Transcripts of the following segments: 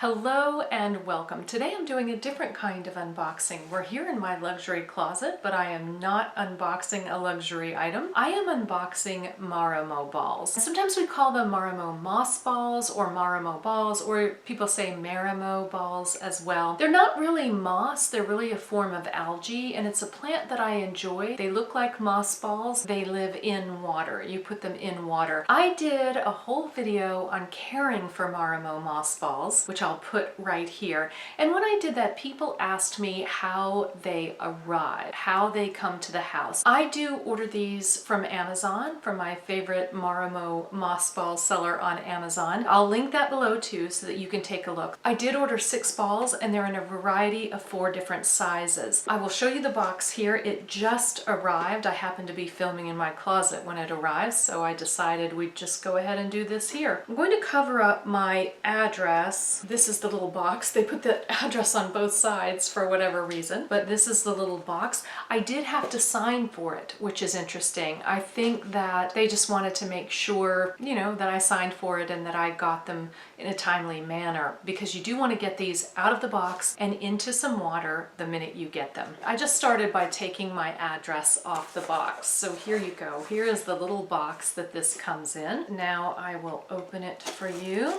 Hello and welcome. Today I'm doing a different kind of unboxing. We're here in my luxury closet, but I am not unboxing a luxury item. I am unboxing Marimo Balls. Sometimes we call them Marimo Moss Balls or Marimo Balls, or people say Marimo Balls as well. They're not really moss, they're really a form of algae, and it's a plant that I enjoy. They look like moss balls. They live in water. You put them in water. I did a whole video on caring for Marimo Moss Balls, which I'll put right here. And when I did that, people asked me how they arrive, how they come to the house. I do order these from Amazon, from my favorite Marimo Moss Ball seller on Amazon. I'll link that below too so that you can take a look. I did order 6 balls and they're in a variety of 4 different sizes. I will show you the box here. It just arrived. I happened to be filming in my closet when it arrived, so I decided we'd just go ahead and do this here. I'm going to cover up my address. This is the little box. They put the address on both sides for whatever reason, but this is the little box. I did have to sign for it, which is interesting. I think that they just wanted to make sure, you know, that I signed for it and that I got them in a timely manner, because you do want to get these out of the box and into some water the minute you get them. I just started by taking my address off the box. So here you go. Here is the little box that this comes in. Now I will open it for you.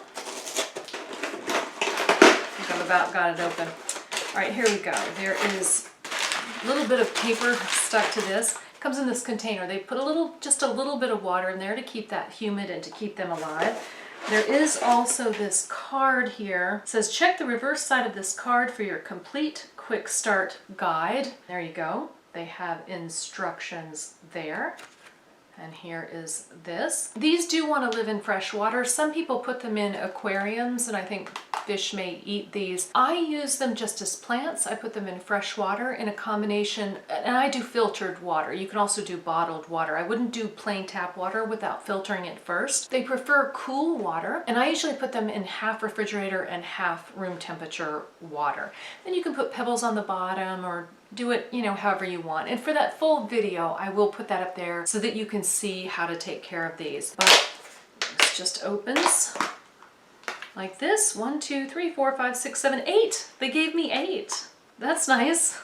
I think I've about got it open. All right, here we go. There is a little bit of paper stuck to this. It comes in this container. They put just a little bit of water in there to keep that humid and to keep them alive. There is also this card here. It says, check the reverse side of this card for your complete quick start guide. There you go. They have instructions there. And here is this. These do want to live in fresh water. Some people put them in aquariums, and I think fish may eat these. I use them just as plants. I put them in fresh water in a combination, and I do filtered water. You can also do bottled water. I wouldn't do plain tap water without filtering it first. They prefer cool water, and I usually put them in half refrigerator and half room temperature water. Then you can put pebbles on the bottom or do it, you know, however you want. And for that full video, I will put that up there so that you can see how to take care of these. But this just opens like this. 1, 2, 3, 4, 5, 6, 7, 8. They gave me 8. That's nice.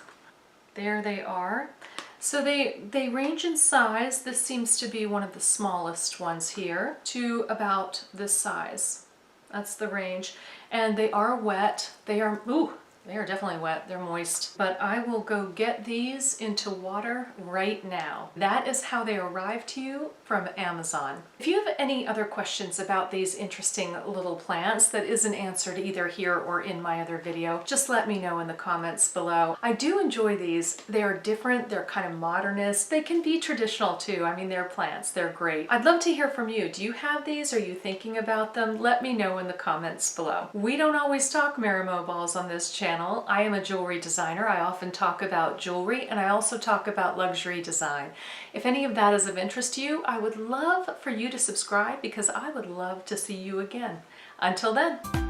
There they are. So they range in size. This seems to be one of the smallest ones here, to about this size. That's the range. And they are wet. They are, ooh, they are definitely wet. They're moist. But I will go get these into water right now. That is how they arrive to you from Amazon. If you have any other questions about these interesting little plants that isn't answered either here or in my other video, just let me know in the comments below. I do enjoy these. They are different. They're kind of modernist. They can be traditional too. I mean, they're plants. They're great. I'd love to hear from you. Do you have these? Are you thinking about them? Let me know in the comments below. We don't always talk Marimo balls on this channel. I am a jewelry designer. I often talk about jewelry, and I also talk about luxury design. If any of that is of interest to you, I would love for you to subscribe, because I would love to see you again. Until then.